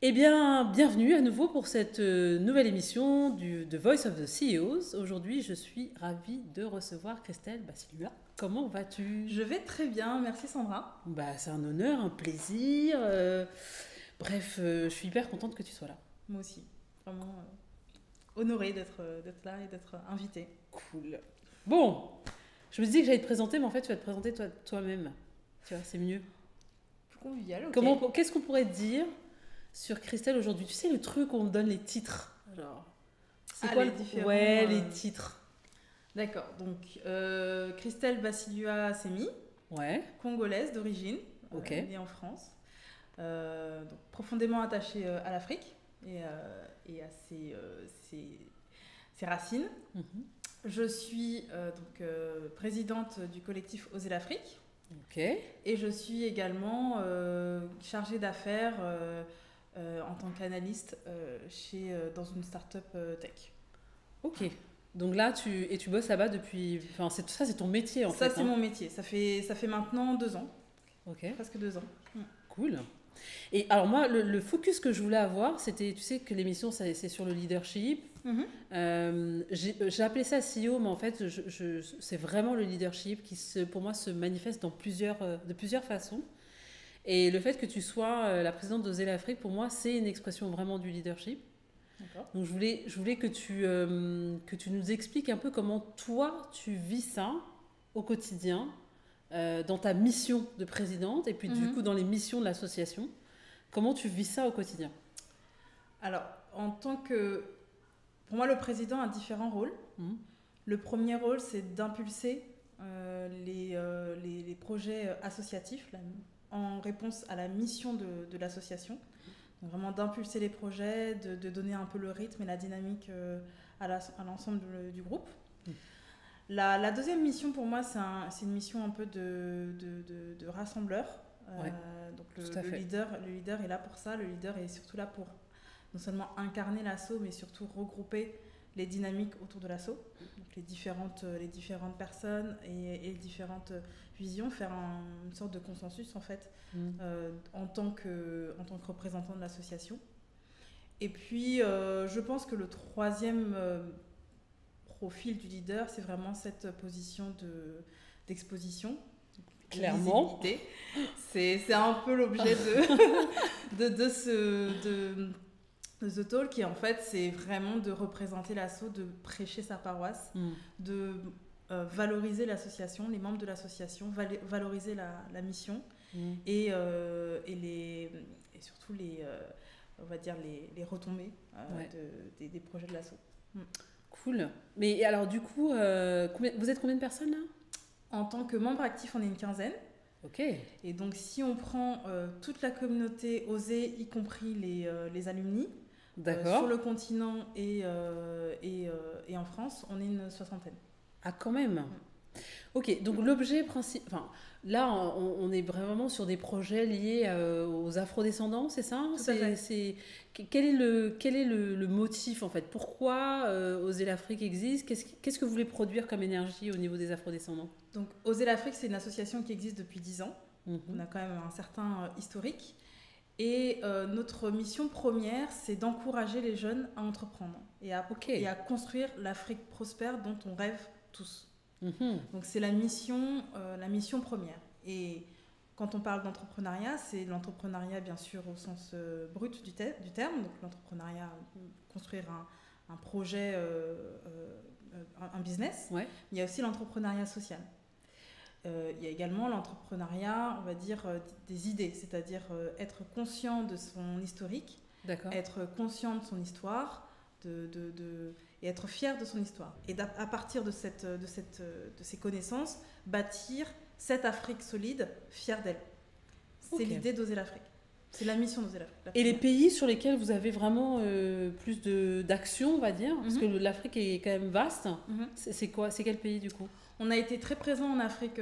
Eh bien, bienvenue à nouveau pour cette nouvelle émission du The Voice of the CEOs. Aujourd'hui, je suis ravie de recevoir Christelle Bassilua. Comment vas-tu? Je vais très bien, merci Sandra. C'est un honneur, un plaisir. Bref, je suis hyper contente que tu sois là. Moi aussi, vraiment honorée d'être là et d'être invitée. Cool. Bon, je me disais que j'allais te présenter, mais en fait, tu vas te présenter toi-même. Tu vois, c'est mieux. Plus convivial, ok. Qu'est-ce qu'on pourrait dire sur Christelle aujourd'hui? Tu sais, le truc où on donne les titres. Genre, c'est quoi les différents. Ouais, les titres. D'accord, donc Christelle Bassilua Semi, Ouais. congolaise d'origine, Ok. née en France, donc profondément attachée à l'Afrique et à ses racines. Mhm. Je suis présidente du collectif Oser l'Afrique. Ok. Et je suis également chargée d'affaires en tant qu'analyste dans une start-up tech. Ok. Donc là, tu bosses là-bas depuis. Enfin, ça, c'est ton métier en fait. Ça, c'est mon métier. Ça fait maintenant 2 ans. Ok. Presque 2 ans. Cool. Et alors, moi, le focus que je voulais avoir, c'était. Tu sais que l'émission, c'est sur le leadership. J'ai appelé ça CEO, mais en fait, c'est vraiment le leadership qui, pour moi, se manifeste de plusieurs façons. Et le fait que tu sois la présidente d'Oser l'Afrique, pour moi, c'est une expression vraiment du leadership. D'accord. Donc je voulais que tu nous expliques un peu comment toi tu vis ça au quotidien, dans ta mission de présidente et puis du coup dans les missions de l'association. Comment tu vis ça au quotidien? Alors, pour moi, le président a différents rôles. Le premier rôle, c'est d'impulser les projets associatifs en réponse à la mission de l'association. Donc vraiment d'impulser les projets, de donner un peu le rythme et la dynamique à l'ensemble du groupe. La deuxième mission pour moi, c'est une mission un peu de rassembleur. Ouais, donc le leader est là pour ça. Le leader est surtout là pour non seulement incarner l'assaut, mais surtout regrouper les dynamiques autour de l'assaut. Donc les différentes personnes et les différentes visions, faire une sorte de consensus en fait en tant que représentant de l'association. Et puis je pense que le troisième profil du leader, c'est vraiment cette position d'exposition. clairement. C'est un peu l'objet de ce talk, qui en fait c'est vraiment de représenter l'assaut, de prêcher sa paroisse, de valoriser l'association, les membres de l'association, valoriser la mission et surtout on va dire les retombées des projets de l'assaut. Cool. Mais alors du coup, vous êtes combien de personnes là? En tant que membre actif, on est une 15aine. Ok. Et donc si on prend toute la communauté OSER, y compris les alumni, sur le continent et en France, on est une 60aine. Ah, quand même. Ok, donc l'objet principal. Enfin, là, on est vraiment sur des projets liés aux afrodescendants, c'est ça? Tout à fait. Quel est le motif en fait? Pourquoi Oser l'Afrique existe? Qu'est-ce que vous voulez produire comme énergie au niveau des afrodescendants? Donc, Oser l'Afrique, c'est une association qui existe depuis 10 ans. On a quand même un certain historique. Et notre mission première, c'est d'encourager les jeunes à entreprendre et à construire l'Afrique prospère dont on rêve tous. Donc c'est la mission première. Et quand on parle d'entrepreneuriat, c'est l'entrepreneuriat bien sûr au sens brut du terme. Donc l'entrepreneuriat, construire un projet, un business. Ouais. Il y a aussi l'entrepreneuriat social. Il y a également l'entrepreneuriat, on va dire, des idées, c'est-à-dire être conscient de son historique, être conscient de son histoire, et être fier de son histoire. Et à partir de ces connaissances, bâtir cette Afrique solide, fière d'elle. C'est l'idée d'Oser l'Afrique. C'est la mission d'Oser l'Afrique. Et les pays sur lesquels vous avez vraiment plus d'action, on va dire, parce que l'Afrique est quand même vaste, c'est quoi? C'est quel pays du coup? On a été très présent en Afrique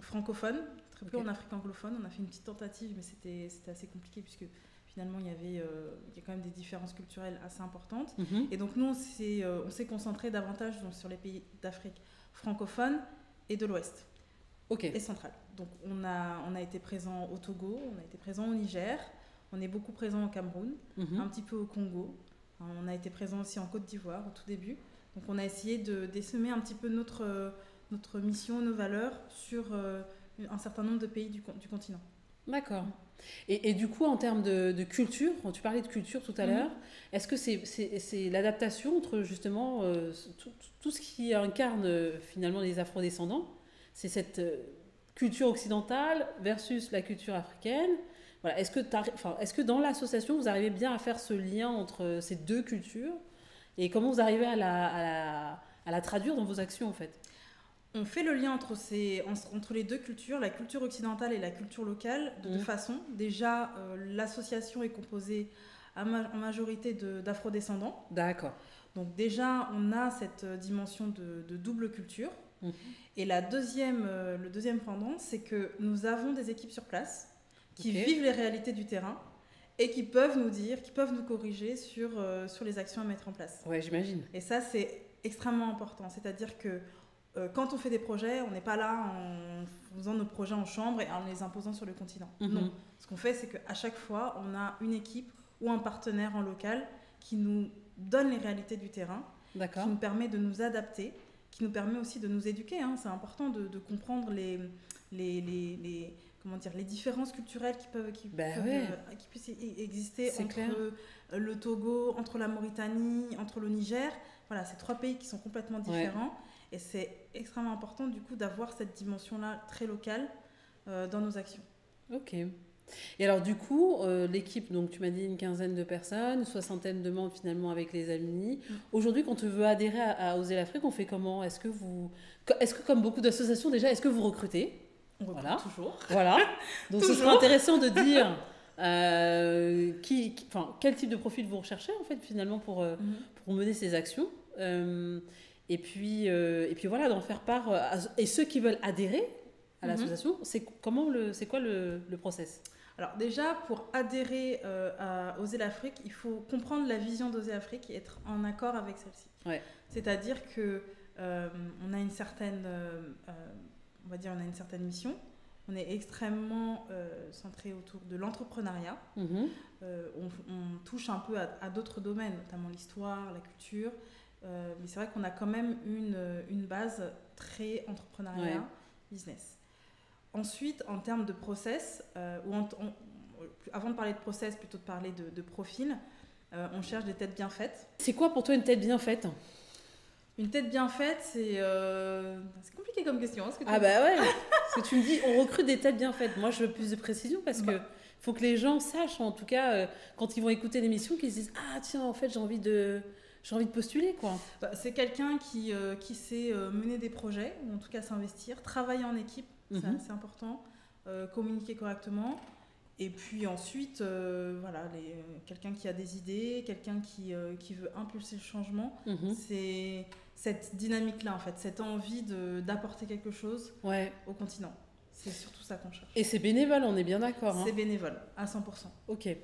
francophone, très peu en Afrique anglophone. On a fait une petite tentative, mais c'était assez compliqué puisque finalement il y a quand même des différences culturelles assez importantes. Et donc nous, on s'est concentré davantage sur les pays d'Afrique francophone et de l'Ouest. Et centrale. Donc on a été présent au Togo, on a été présent au Niger, on est beaucoup présent au Cameroun, un petit peu au Congo. On a été présent aussi en Côte d'Ivoire au tout début. Donc on a essayé de désemer un petit peu notre mission, nos valeurs sur un certain nombre de pays du continent. D'accord. Et du coup, en termes de culture, tu parlais de culture tout à l'heure, est-ce que c'est l'adaptation entre justement tout ce qui incarne finalement les afrodescendants, c'est cette culture occidentale versus la culture africaine? Voilà. Est-ce que dans l'association, vous arrivez bien à faire ce lien entre ces deux cultures et comment vous arrivez à la traduire dans vos actions en fait? On fait le lien entre les deux cultures, la culture occidentale et la culture locale, de deux façons. Déjà, l'association est composée en majorité d'afrodescendants. D'accord. Donc déjà, on a cette dimension de double culture. Et le deuxième pendant, c'est que nous avons des équipes sur place qui vivent les réalités du terrain et qui peuvent nous dire, qui peuvent nous corriger sur les actions à mettre en place. Ouais, j'imagine. Et ça, c'est extrêmement important. C'est-à-dire que quand on fait des projets, on n'est pas là en faisant nos projets en chambre et en les imposant sur le continent. Non. Ce qu'on fait, c'est qu'à chaque fois, on a une équipe ou un partenaire en local qui nous donne les réalités du terrain, qui nous permet de nous adapter, qui nous permet aussi de nous éduquer. C'est important de comprendre les différences culturelles qui puissent exister entre le Togo, entre la Mauritanie, entre le Niger. Voilà, c'est 3 pays qui sont complètement différents. Et c'est extrêmement important du coup d'avoir cette dimension-là très locale dans nos actions. Ok. Et alors du coup, l'équipe, donc tu m'as dit une quinzaine de personnes, une soixantaine de membres finalement avec les Alumni. Aujourd'hui, quand on veut adhérer à Oser l'Afrique, on fait comment? Est-ce que comme beaucoup d'associations déjà, est-ce que vous recrutez? On recrute toujours. Voilà. Donc ce serait intéressant de dire quel type de profil vous recherchez en fait finalement pour mener ces actions. Et puis voilà, d'en faire part. Et ceux qui veulent adhérer à l'association, c'est quoi le process? Alors déjà, pour adhérer à Oser l'Afrique, il faut comprendre la vision d'Oser l'Afrique et être en accord avec celle-ci. Ouais. C'est-à-dire que on a une certaine mission. On est extrêmement centré autour de l'entrepreneuriat. On touche un peu à d'autres domaines, notamment l'histoire, la culture. Mais c'est vrai qu'on a quand même une base très entrepreneuriat, business. Ensuite, en termes de process, avant de parler de process, plutôt de parler de profil, on cherche des têtes bien faites. C'est quoi pour toi une tête bien faite? Une tête bien faite, c'est compliqué comme question. Parce que tu me dis, on recrute des têtes bien faites. Moi, je veux plus de précision parce que faut que les gens sachent, en tout cas, quand ils vont écouter l'émission, qu'ils se disent « Ah tiens, en fait, j'ai envie de postuler, quoi. » C'est quelqu'un qui sait mener des projets, ou en tout cas s'investir, travailler en équipe, c'est important, communiquer correctement. Et puis ensuite, quelqu'un qui a des idées, quelqu'un qui veut impulser le changement. C'est cette dynamique-là, en fait, cette envie d'apporter quelque chose au continent. C'est surtout ça qu'on cherche. Et c'est bénévole, on est bien d'accord. C'est bénévole, à 100%. Ok.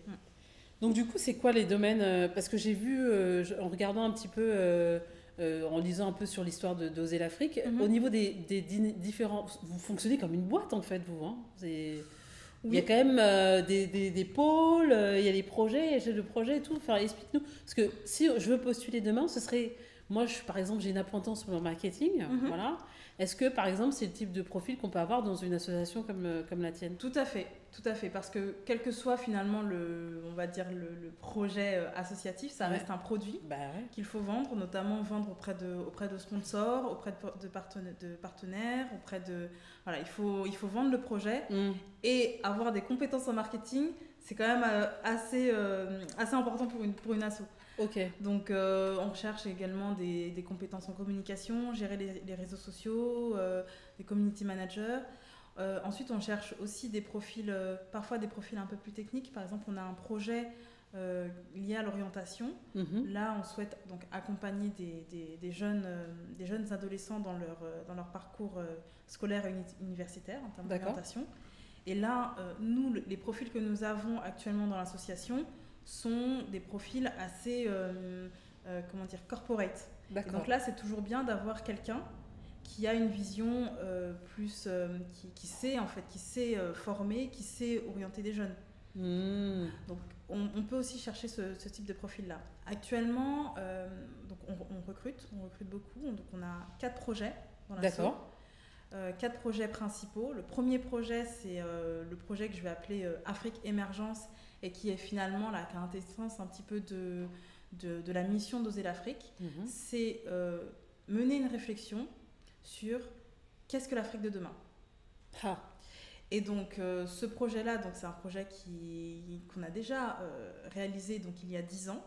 Donc du coup, c'est quoi les domaines parce que j'ai vu, en regardant un petit peu, en lisant un peu sur l'histoire d'Oser l'Afrique, au niveau des différents... Vous fonctionnez comme une boîte, en fait, vous. Hein. Il y a quand même des pôles, il y a des projets, chefs de projet et tout. Enfin, explique-nous. Parce que si je veux postuler demain, ce serait... Moi, par exemple, j'ai une apprentissage sur le marketing. Voilà. Est-ce que, par exemple, c'est le type de profil qu'on peut avoir dans une association comme la tienne? Tout à fait. Parce que quel que soit finalement le projet associatif, ça reste un produit qu'il faut vendre, notamment vendre auprès de sponsors, auprès de partenaires, Voilà, il faut vendre le projet et avoir des compétences en marketing, c'est quand même assez important pour une asso. Okay. Donc on recherche également des compétences en communication, gérer les réseaux sociaux, des community managers. Ensuite on cherche aussi des profils, parfois des profils un peu plus techniques. Par exemple, on a un projet lié à l'orientation. Là on souhaite donc accompagner des jeunes adolescents dans leur parcours scolaire et universitaire en termes d'orientation. Et là nous, les profils que nous avons actuellement dans l'association sont des profils assez corporate. Donc là, c'est toujours bien d'avoir quelqu'un qui a une vision plus qui sait former, qui sait orienter des jeunes. Donc, on peut aussi chercher ce type de profil-là. Actuellement, donc on recrute beaucoup. Donc, on a 4 projets dans la D'accord. 4 projets principaux. Le premier projet, c'est le projet que je vais appeler Afrique Émergence et qui est finalement la quintessence un petit peu de la mission d'Oser l'Afrique. C'est mener une réflexion sur qu'est-ce que l'Afrique de demain. Et donc ce projet-là, donc, c'est un projet qu'on a déjà réalisé donc, il y a 10 ans.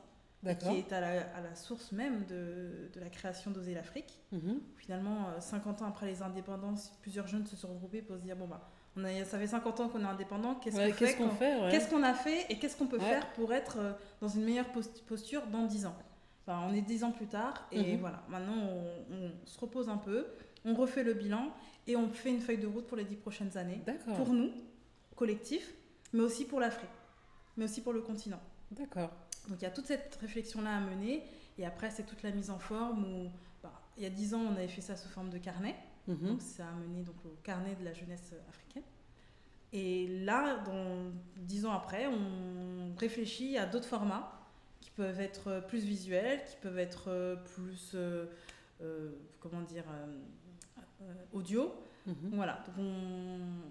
Et qui est à la source même de la création d'Oser l'Afrique. Finalement, 50 ans après les indépendances, plusieurs jeunes se sont regroupés pour se dire, bon, ça fait 50 ans qu'on est indépendant, qu'est-ce qu'on a fait et qu'est-ce qu'on peut faire pour être dans une meilleure posture dans 10 ans. Enfin, on est 10 ans plus tard et voilà, maintenant on se repose un peu, on refait le bilan et on fait une feuille de route pour les 10 prochaines années. Pour nous, collectif, mais aussi pour l'Afrique, mais aussi pour le continent. D'accord. Donc il y a toute cette réflexion-là à mener et après c'est toute la mise en forme où il y a 10 ans on avait fait ça sous forme de carnet, donc ça a mené donc, au carnet de la jeunesse africaine. Et là, 10 ans après, on réfléchit à d'autres formats qui peuvent être plus visuels, qui peuvent être plus audio. Voilà, donc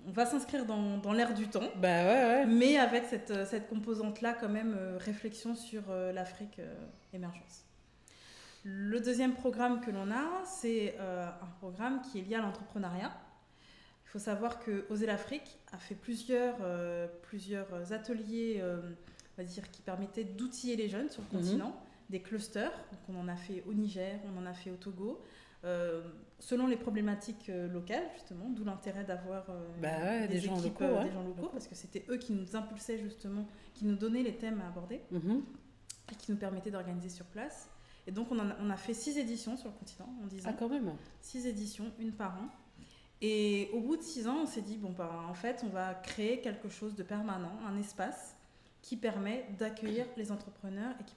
on va s'inscrire dans l'air du temps, mais avec cette composante-là quand même, réflexion sur l'Afrique émergence. Le deuxième programme que l'on a, c'est un programme qui est lié à l'entrepreneuriat. Il faut savoir que Oser l'Afrique a fait plusieurs ateliers on va dire, qui permettaient d'outiller les jeunes sur le continent, des clusters, donc on en a fait au Niger, on en a fait au Togo, selon les problématiques locales justement, d'où l'intérêt d'avoir des gens locaux, parce que c'était eux qui nous impulsaient justement, qui nous donnaient les thèmes à aborder et qui nous permettaient d'organiser sur place. Et donc on a fait 6 éditions sur le continent en 10 ans. Ah, quand même. 6 éditions, une par an. Et au bout de 6 ans, on s'est dit, en fait, on va créer quelque chose de permanent, un espace qui permet d'accueillir les entrepreneurs et qui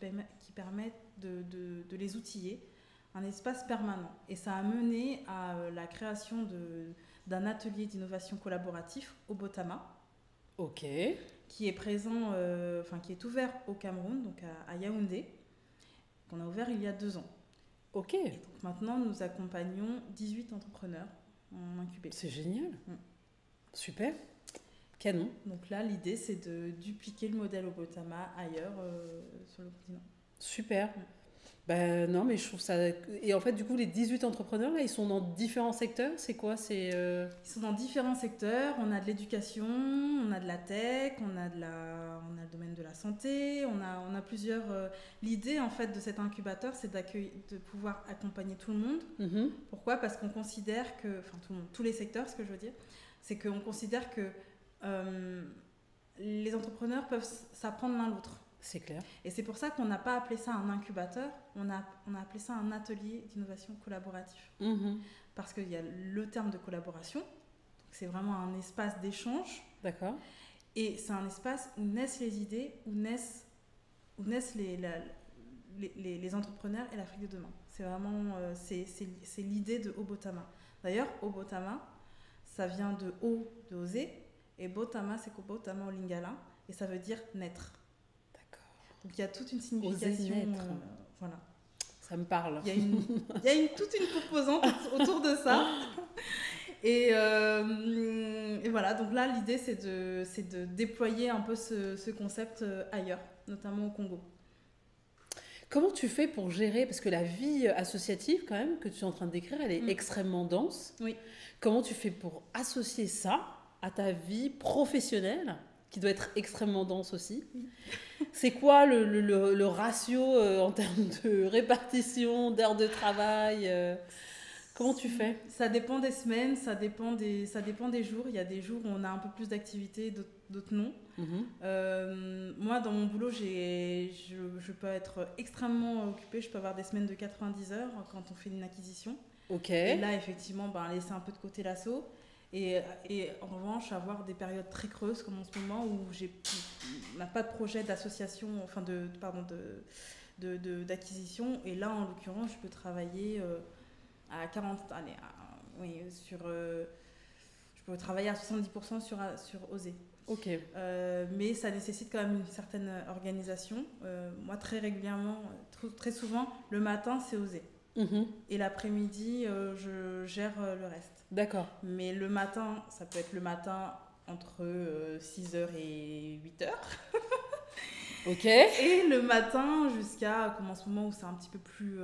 permet de les outiller, un espace permanent. Et ça a mené à la création d'un atelier d'innovation collaboratif au Botama. Ok. Qui est présent, qui est ouvert au Cameroun, donc à Yaoundé, qu'on a ouvert il y a 2 ans. Ok. Et donc maintenant, nous accompagnons 18 entrepreneurs en incubé. C'est génial. Super. Canon. Donc là, l'idée, c'est de dupliquer le modèle au Botama ailleurs sur le continent. Super. Non, mais je trouve ça... Et en fait, du coup, les 18 entrepreneurs, là, ils sont dans différents secteurs. C'est quoi? Ils sont dans différents secteurs. On a de l'éducation, on a de la tech, on a le domaine de la santé, on a plusieurs... L'idée, en fait, de cet incubateur, c'est de pouvoir accompagner tout le monde. Pourquoi? Parce qu'on considère que... Enfin, tout le monde, tous les secteurs, ce que je veux dire, c'est qu'on considère que les entrepreneurs peuvent s'apprendre l'un l'autre. C'est clair. Et c'est pour ça qu'on n'a pas appelé ça un incubateur, on a appelé ça un atelier d'innovation collaboratif. Parce qu'il y a le terme de collaboration, donc c'est vraiment un espace d'échange. D'accord. Et c'est un espace où naissent les idées, où naissent les entrepreneurs et l'Afrique de demain. C'est vraiment c'est l'idée de Obotama. D'ailleurs, Obotama, ça vient de O, de oser, et Botama, c'est Kobotama au Lingala, et ça veut dire naître. Donc il y a toute une signification. Voilà. Ça me parle. Il y a toute une composante autour de ça. Et voilà, donc là l'idée c'est de déployer un peu ce concept ailleurs, notamment au Congo. Comment tu fais pour gérer, parce que la vie associative quand même que tu es en train de décrire, elle est extrêmement dense. Oui. Comment tu fais pour associer ça à ta vie professionnelle, qui doit être extrêmement dense aussi? C'est quoi le ratio en termes de répartition, d'heures de travail Comment tu fais? Ça dépend des semaines, ça dépend des jours. Il y a des jours où on a un peu plus d'activité, d'autres non. Moi, dans mon boulot, je peux être extrêmement occupée. Je peux avoir des semaines de 90 heures quand on fait une acquisition. Ok. Et là, effectivement, laisser un peu de côté l'assaut. Et en revanche, avoir des périodes très creuses comme en ce moment où on n'a pas de projet d'association, enfin d'acquisition. Et là, en l'occurrence, je peux travailler à 40, je peux travailler à 70% sur OSE. Ok. Mais ça nécessite quand même une certaine organisation. Moi, très régulièrement, très souvent, le matin, c'est osé. Et l'après-midi, je gère le reste. D'accord. Mais le matin, ça peut être le matin entre 6h et 8h. Ok. Et le matin, jusqu'à, comme en ce moment où c'est un peu plus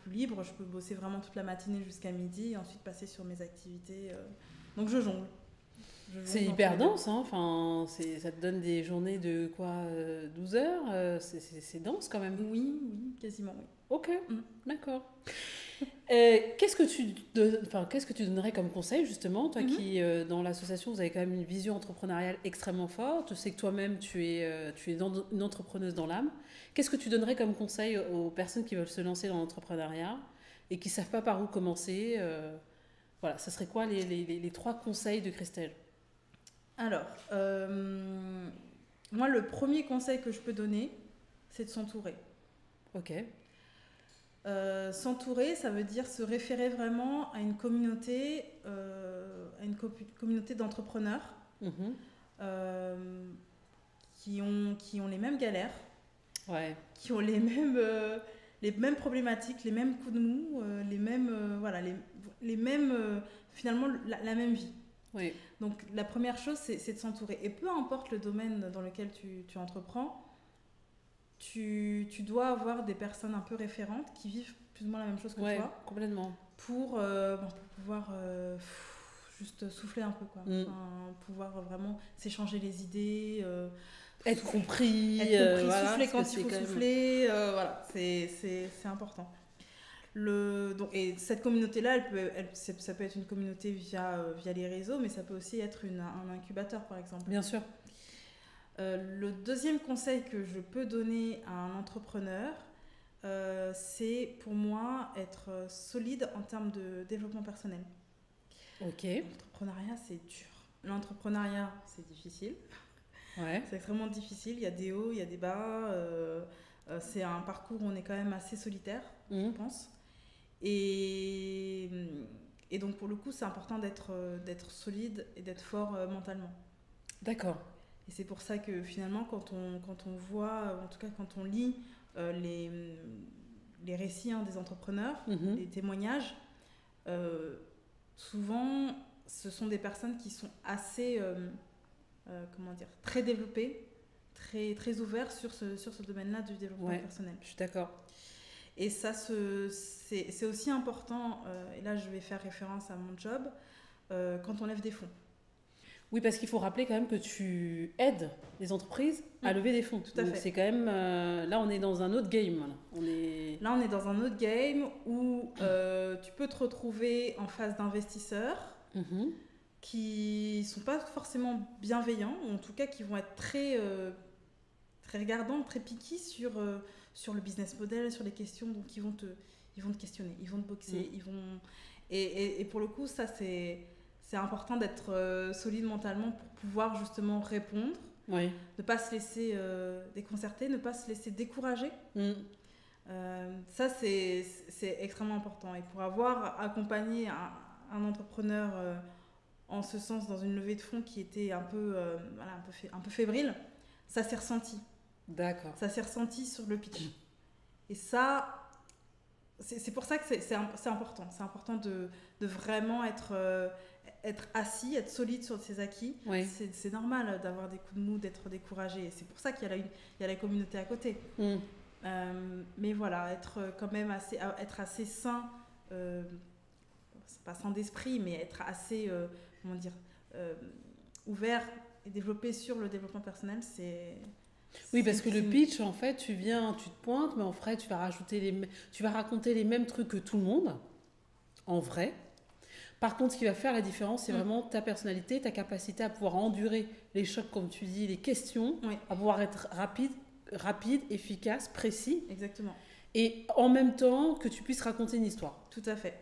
libre, je peux bosser vraiment toute la matinée jusqu'à midi et ensuite passer sur mes activités. Donc je jongle. C'est hyper dense, hein. Enfin, ça te donne des journées de quoi, 12 heures, c'est dense quand même. Oui, quasiment, oui. Ok, d'accord. Qu'est-ce que tu donnerais comme conseil, justement, toi qui, dans l'association, vous avez quand même une vision entrepreneuriale extrêmement forte. Je sais que toi-même, tu es une entrepreneuse dans l'âme. Qu'est-ce que tu donnerais comme conseil aux personnes qui veulent se lancer dans l'entrepreneuriat et qui ne savent pas par où commencer Voilà, ça serait quoi les 3 conseils de Christelle? Alors, moi, le premier conseil que je peux donner, c'est de s'entourer. Ok. S'entourer, ça veut dire se référer vraiment à une communauté, d'entrepreneurs qui ont les mêmes galères, qui ont les mêmes problématiques, les mêmes coups de mou, les mêmes, finalement, la même vie. Oui. Donc la première chose, c'est de s'entourer. Et peu importe le domaine dans lequel tu entreprends, tu dois avoir des personnes un peu référentes qui vivent plus ou moins la même chose que toi. Complètement. Pour pouvoir juste souffler un peu, quoi. Enfin, pouvoir vraiment s'échanger les idées. Être compris. Voilà, souffler quand il faut souffler. Voilà, c'est important. Et cette communauté-là, ça peut être une communauté via les réseaux, mais ça peut aussi être un incubateur, par exemple. Bien sûr. Le deuxième conseil que je peux donner à un entrepreneur, c'est pour moi être solide en termes de développement personnel. Ok. L'entrepreneuriat, c'est dur. L'entrepreneuriat, c'est difficile. Ouais. C'est extrêmement difficile. Il y a des hauts, il y a des bas. C'est un parcours où on est quand même assez solitaire, je pense. Et donc, pour le coup, c'est important d'être solide et d'être fort mentalement. D'accord. Et c'est pour ça que finalement, quand on voit, en tout cas quand on lit les récits des entrepreneurs, les témoignages, souvent, ce sont des personnes qui sont assez, très développées, très, très ouvertes sur ce domaine-là du développement personnel. Je suis d'accord. Et ça, c'est aussi important, et là je vais faire référence à mon job, quand on lève des fonds. Oui, parce qu'il faut rappeler quand même que tu aides les entreprises à lever des fonds. Tout à fait. C'est quand même... là, on est dans un autre game. Là, on est dans un autre game où tu peux te retrouver en face d'investisseurs qui ne sont pas forcément bienveillants, ou en tout cas qui vont être très, très regardants, très piqués sur le business model, sur les questions. Donc, ils vont te questionner, ils vont te boxer. Et pour le coup, ça, c'est important d'être solide mentalement pour pouvoir justement répondre, ne pas se laisser déconcerter, ne pas se laisser décourager. Ça, c'est extrêmement important. Et pour avoir accompagné un entrepreneur en ce sens dans une levée de fonds qui était un peu fébrile, ça s'est ressenti. D'accord. Ça s'est ressenti sur le pitch. Et ça, c'est pour ça que c'est important. C'est important de vraiment être assis, être solide sur ses acquis. C'est normal d'avoir des coups de mou, d'être découragé. C'est pour ça qu'il y a la communauté à côté. Mais voilà, être quand même assez sain, c'est pas sain d'esprit, mais être assez ouvert et développé sur le développement personnel, Oui, parce que le pitch, en fait, tu te pointes, mais en vrai, tu vas raconter les mêmes trucs que tout le monde, en vrai. Par contre, ce qui va faire la différence, c'est vraiment ta personnalité, ta capacité à pouvoir endurer les chocs, comme tu dis, les questions, à pouvoir être rapide, efficace, précis. Exactement. Et en même temps, que tu puisses raconter une histoire. Tout à fait.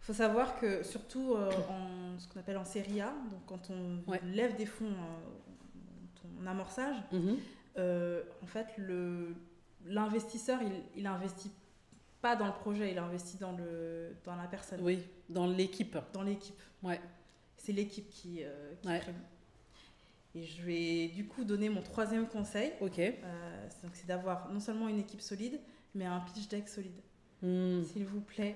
Il faut savoir que, surtout en ce qu'on appelle en série A, donc quand on lève des fonds en amorçage, en fait, l'investisseur, il investit pas dans le projet, il investit dans la personne. Oui, dans l'équipe. Dans l'équipe. Ouais. C'est l'équipe qui prime. Et je vais du coup donner mon 3e conseil. Ok. Donc c'est d'avoir non seulement une équipe solide, mais un pitch deck solide. S'il vous plaît.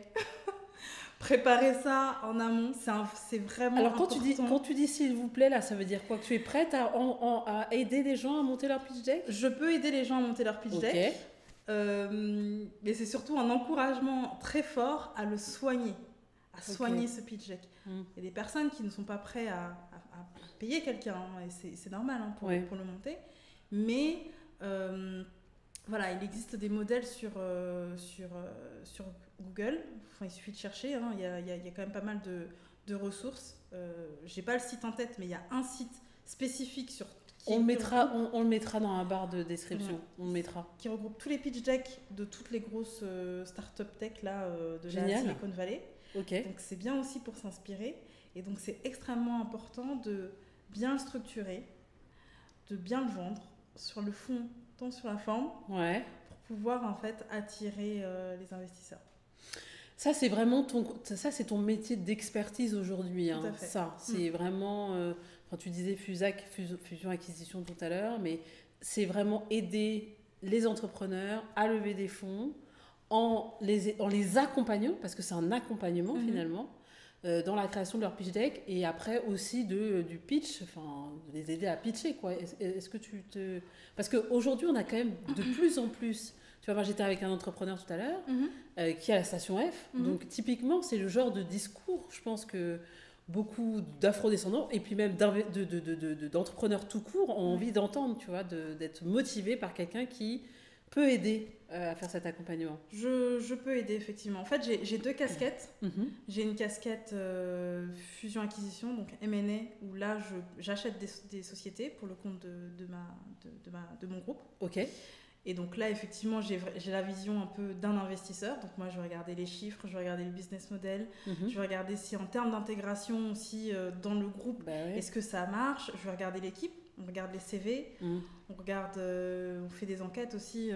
Préparez ça en amont, c'est vraiment Alors, important. quand tu dis s'il vous plaît, là, ça veut dire quoi? Que tu es prête à aider les gens à monter leur pitch deck? Je peux aider les gens à monter leur pitch deck. Mais c'est surtout un encouragement très fort à le soigner, soigner ce pitch deck. Il y a des personnes qui ne sont pas prêtes à payer quelqu'un, hein, et c'est normal hein, pour le monter. Mais voilà, il existe des modèles sur Google. Enfin, il suffit de chercher, hein. Il y a quand même pas mal de ressources. J'ai pas le site en tête, mais il y a un site spécifique sur... On le mettra dans la barre de description. Ouais. On le mettra. Qui regroupe tous les pitch decks de toutes les grosses start-up tech là, de la Silicon Valley. Okay. Donc c'est bien aussi pour s'inspirer. Et donc c'est extrêmement important de bien le structurer, de bien le vendre sur le fond, tant sur la forme, pour pouvoir en fait attirer les investisseurs. Ça, c'est vraiment ton métier d'expertise aujourd'hui. Hein. Ça, c'est vraiment... Enfin, tu disais fusion-acquisition tout à l'heure, mais c'est vraiment aider les entrepreneurs à lever des fonds en les accompagnant, parce que c'est un accompagnement finalement, dans la création de leur pitch deck, et après aussi du pitch, enfin, de les aider à pitcher, quoi. Est-ce que Parce qu'aujourd'hui, on a quand même de plus en plus... Tu vois, moi, j'étais avec un entrepreneur tout à l'heure qui a la station F. Donc, typiquement, c'est le genre de discours, je pense que beaucoup d'afro-descendants et puis même d'entrepreneurs tout court ont envie d'entendre, tu vois, d'être motivés par quelqu'un qui peut aider à faire cet accompagnement. Je peux aider, effectivement. En fait, j'ai 2 casquettes. J'ai une casquette fusion-acquisition, donc M&A, où là, j'achète des sociétés pour le compte de mon groupe. Ok. Et donc là, effectivement, j'ai la vision un peu d'un investisseur. Donc moi, je vais regarder les chiffres, je vais regarder le business model, je vais regarder si en termes d'intégration aussi dans le groupe, est-ce que ça marche. Je vais regarder l'équipe, on regarde les CV, on fait des enquêtes aussi,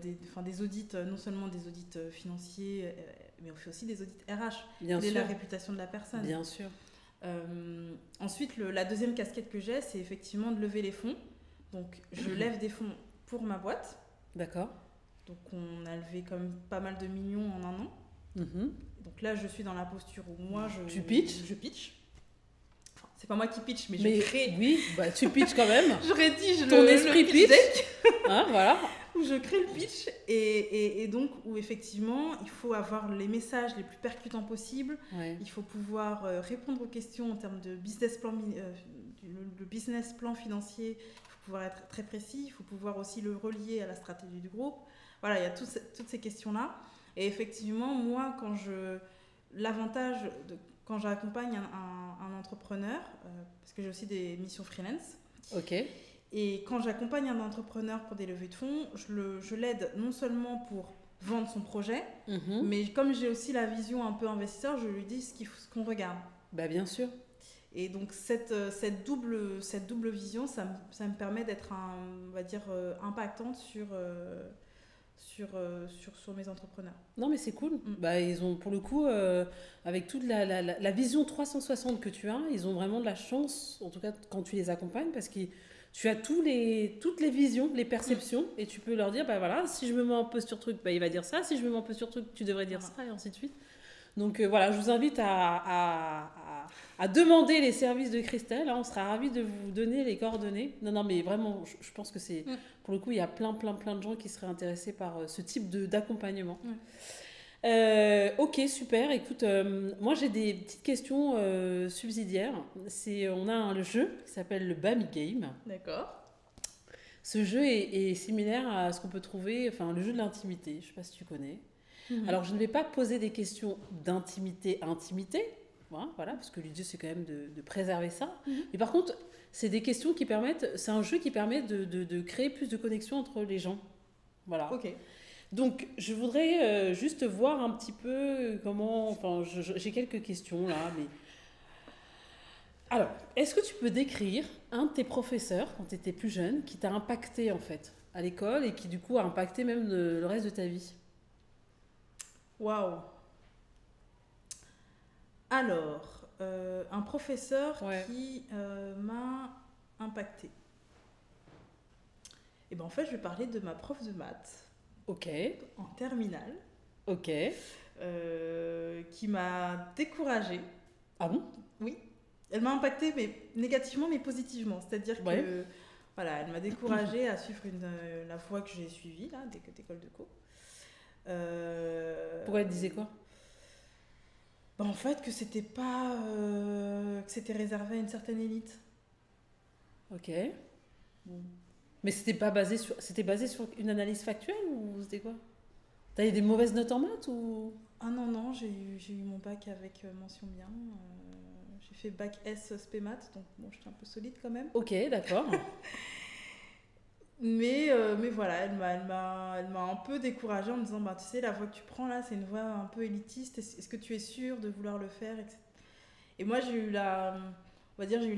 des audits, non seulement des audits financiers, mais on fait aussi des audits RH. Quelle est la réputation de la personne. Bien sûr. Ensuite, la deuxième casquette que j'ai, c'est effectivement de lever les fonds. Donc je lève des fonds pour ma boîte. D'accord. Donc on a levé quand même pas mal de millions en un an. Donc là, je suis dans la posture où moi, Tu pitches. Je pitch. Enfin, c'est pas moi qui pitch, mais je crée... Oui, tu pitches quand même. Je rédige ton esprit le pitch deck. Hein, voilà. Où je crée le pitch et donc où effectivement, il faut avoir les messages les plus percutants possibles. Il faut pouvoir répondre aux questions en termes de business plan, le business plan financier. Pouvoir être très précis, il faut pouvoir aussi le relier à la stratégie du groupe. Voilà, il y a toutes ces questions-là. Et effectivement, moi, l'avantage quand j'accompagne un entrepreneur, parce que j'ai aussi des missions freelance. Ok. Et quand j'accompagne un entrepreneur pour des levées de fonds, je l'aide non seulement pour vendre son projet, mais comme j'ai aussi la vision un peu investisseur, je lui dis ce qu'on regarde. Bah, bien sûr. Et donc cette double vision, ça me permet d'être, on va dire, impactante sur mes entrepreneurs. Non, mais c'est cool. Bah, ils ont, pour le coup, avec toute la vision 360 que tu as, ils ont vraiment de la chance, en tout cas quand tu les accompagnes, parce que tu as toutes les visions, les perceptions, et tu peux leur dire, bah voilà, si je me mets en posture truc, bah, il va dire ça, si je me mets en posture truc, tu devrais dire ça, et ainsi de suite. Donc voilà, je vous invite à demander les services de Christelle. Hein, on sera ravis de vous donner les coordonnées. Non, mais vraiment, je pense que c'est... Pour le coup, il y a plein de gens qui seraient intéressés par ce type d'accompagnement. Ok, super. Écoute, moi, j'ai des petites questions subsidiaires. On a le jeu qui s'appelle le Bami Game. D'accord. Ce jeu est similaire à ce qu'on peut trouver... Enfin, le jeu de l'intimité. Je ne sais pas si tu connais. Alors, je ne vais pas poser des questions d'intimité, voilà, parce que l'idée, c'est quand même de préserver ça. Mais par contre, c'est des questions qui permettent... C'est un jeu qui permet de créer plus de connexion entre les gens. Voilà. Ok. Donc, je voudrais juste voir un petit peu comment... Enfin, j'ai quelques questions, là, mais... Alors, est-ce que tu peux décrire un de tes professeurs, quand tu étais plus jeune, qui t'a impacté, en fait, à l'école, et qui, du coup, a impacté même le reste de ta vie ? Waouh. Alors, un professeur qui m'a impacté? Et ben en fait, je vais parler de ma prof de maths. Ok. En terminale. Ok. Qui m'a découragée. Ah bon? Oui. Elle m'a impactée, mais négativement, mais positivement. C'est-à-dire que, voilà, elle m'a découragée à suivre la voie que j'ai suivie, là, d'école de co. Pourquoi elle disait quoi? En fait, que c'était pas... que c'était réservé à une certaine élite. Ok. Bon. Mais c'était basé sur une analyse factuelle ou c'était quoi? T'as eu des mauvaises notes en maths ou? Ah non, j'ai eu mon bac avec mention bien. J'ai fait bac S spé maths, donc bon, j'étais un peu solide quand même. Ok, d'accord. mais voilà, elle m'a un peu découragée en me disant, tu sais, la voie que tu prends là, c'est une voie un peu élitiste. Est-ce que tu es sûre de vouloir le faire, etc. Et moi, j'ai eu la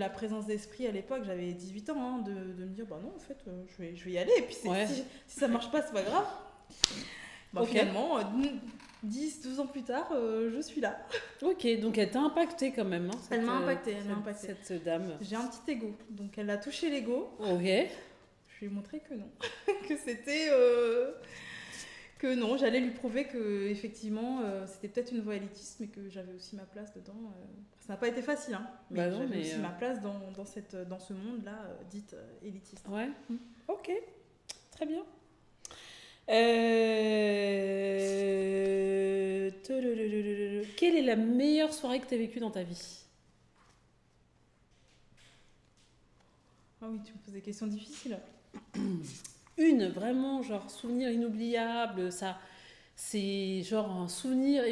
présence d'esprit à l'époque, j'avais 18 ans, hein, de me dire, non, en fait, je vais y aller. Et puis si ça marche pas, c'est pas grave. Finalement, 10-12 ans plus tard, je suis là. Ok, donc elle t'a impacté quand même. Hein, elle m'a impacté, cette dame. J'ai un petit ego, donc elle a touché l'ego. Ok. Je lui ai montré que non. que c'était... que non, j'allais lui prouver que effectivement c'était peut-être une voie élitiste, mais que j'avais aussi ma place dedans. Ça n'a pas été facile, hein, mais j'avais aussi ma place dans ce monde-là dite élitiste. Ouais. Ok, très bien. Quelle est la meilleure soirée que tu as vécue dans ta vie? Ah oui, tu me poses des questions difficiles. Une, vraiment, genre, souvenir inoubliable, ça, c'est genre un souvenir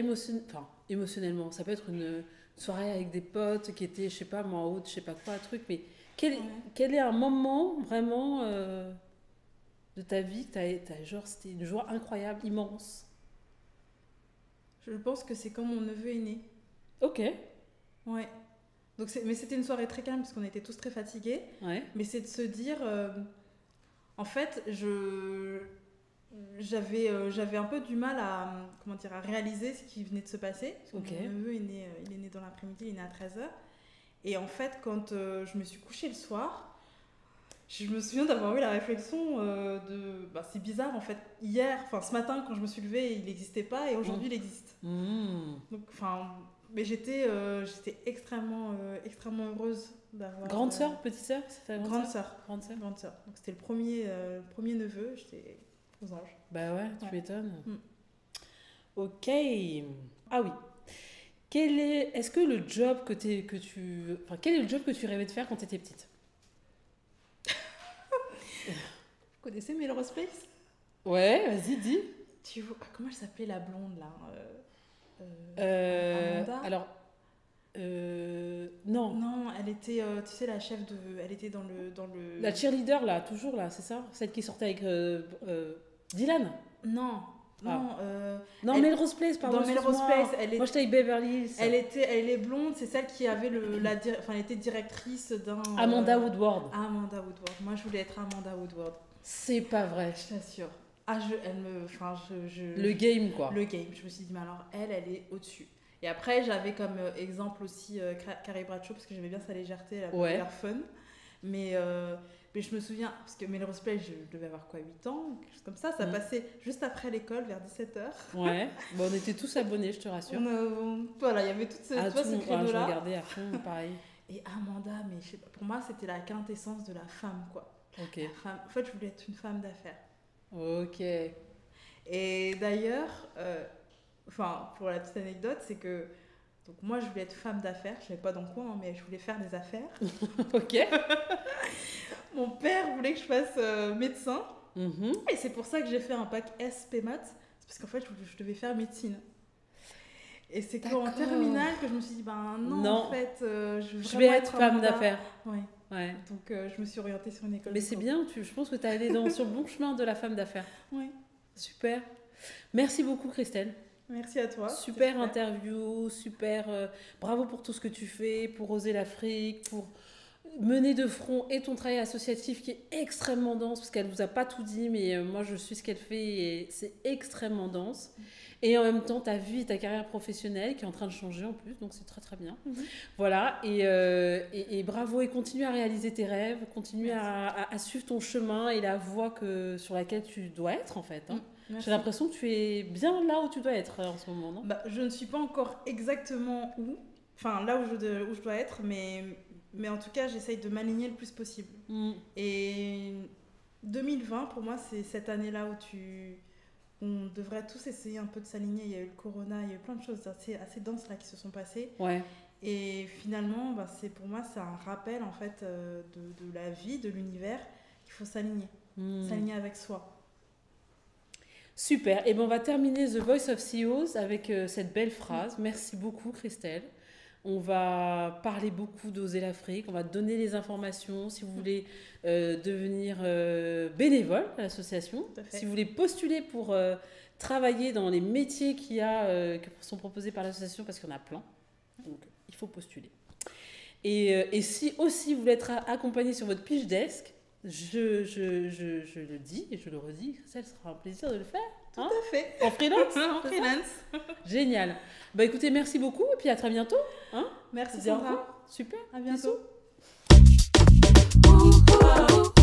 émotionnellement. Ça peut être une soirée avec des potes qui étaient, je sais pas, moi, en haut, je sais pas quoi, un truc, mais quel est un moment vraiment de ta vie genre, c'était une joie incroyable, immense? Je pense que c'est quand mon neveu est né. Ok. Ouais. Donc mais c'était une soirée très calme parce qu'on était tous très fatigués. Ouais. Mais c'est de se dire... en fait, j'avais un peu du mal à réaliser ce qui venait de se passer. Parce que mon neveu il est né dans l'après-midi, il est né à 13h. Et en fait, quand je me suis couchée le soir, je me souviens d'avoir eu la réflexion c'est bizarre en fait. Ce matin quand je me suis levée, il n'existait pas et aujourd'hui il existe. Donc, mais j'étais extrêmement heureuse d'avoir... Grande sœur, petite sœur? Grande sœur. Donc c'était le premier neveu, j'étais aux anges. Bah ouais, tu m'étonnes. Ok. Ah oui. Quel est le job que tu rêvais de faire quand tu étais petite? Vous connaissez Melrose Place? Ouais, vas-y, dis. Tu vois, comment elle s'appelait la blonde là? Amanda? Alors, non. Non, elle était, tu sais, la chef de... Elle était dans le... La cheerleader là, toujours là, c'est ça? Celle qui sortait avec Dylan? Non. Non, Melrose Place, pardon. Dans Melrose Place, moi j'étais avec Beverly Hills. Elle est blonde, c'est celle qui avait elle était directrice d'un... Amanda Woodward. Amanda Woodward. Moi je voulais être Amanda Woodward. C'est pas vrai. Je t'assure. Le game quoi. Le game. Je me suis dit, mais alors elle est au-dessus. Et après j'avais comme exemple aussi Carrie Bradshaw parce que j'aimais bien sa légèreté, elle avait l'air fun. Mais je me souviens, parce que Melrose Place, je devais avoir 8 ans, quelque chose comme ça. Ça passait juste après l'école, vers 17h. Ouais, bon, on était tous abonnés, je te rassure. Voilà, il y avait tout ce créneau-là. Je regardais à fond, pareil. Et Amanda, mais je sais pas, pour moi, c'était la quintessence de la femme, quoi. Ok. En fait, je voulais être une femme d'affaires. Ok. Et d'ailleurs, pour la petite anecdote, c'est que donc moi, je voulais être femme d'affaires. Je ne savais pas dans quoi, mais je voulais faire des affaires. Ok. Mon père voulait que je fasse médecin. Et c'est pour ça que j'ai fait un bac SP maths. C'est parce qu'en fait, je devais faire médecine. Et c'est qu'en terminale que je me suis dit, non. En fait, je vais être femme d'affaires. Ouais. Donc, je me suis orientée sur une école. Mais c'est bien, je pense que tu es allée sur le bon chemin de la femme d'affaires. Oui. Super. Merci beaucoup, Christelle. Merci à toi. Super interview, super. Bravo pour tout ce que tu fais, pour oser l'Afrique, pour mener de front et ton travail associatif qui est extrêmement dense, parce qu'elle ne vous a pas tout dit, mais moi je suis ce qu'elle fait et c'est extrêmement dense. Et en même temps, ta vie et ta carrière professionnelle qui est en train de changer en plus, donc c'est très très bien. Voilà, et bravo, et continue à réaliser tes rêves, continue à suivre ton chemin et la voie sur laquelle tu dois être en fait. J'ai l'impression que tu es bien là où tu dois être en ce moment, non ? Je ne suis pas encore exactement là où je dois être, mais en tout cas, j'essaye de m'aligner le plus possible. Et 2020, pour moi, c'est cette année-là où on devrait tous essayer un peu de s'aligner. Il y a eu le corona, il y a eu plein de choses assez denses là qui se sont passées. Ouais. Et finalement, pour moi, c'est un rappel en fait de la vie, de l'univers, qu'il faut s'aligner. S'aligner avec soi. Super. Et on va terminer The Voice of CEOs avec cette belle phrase. Merci beaucoup, Christelle. On va parler beaucoup d'Oser l'Afrique. On va donner les informations si vous voulez devenir bénévole à l'association. Si vous voulez postuler pour travailler dans les métiers qui sont proposés par l'association, parce qu'il y en a plein. Donc, il faut postuler. Et si aussi vous voulez être accompagné sur votre pitch desk, je le dis et je le redis, Christelle, ce sera un plaisir de le faire. Tout à fait. En freelance. En freelance. Génial. Écoutez, merci beaucoup et puis à très bientôt. Merci Sandra. Super. À bientôt. Bisous.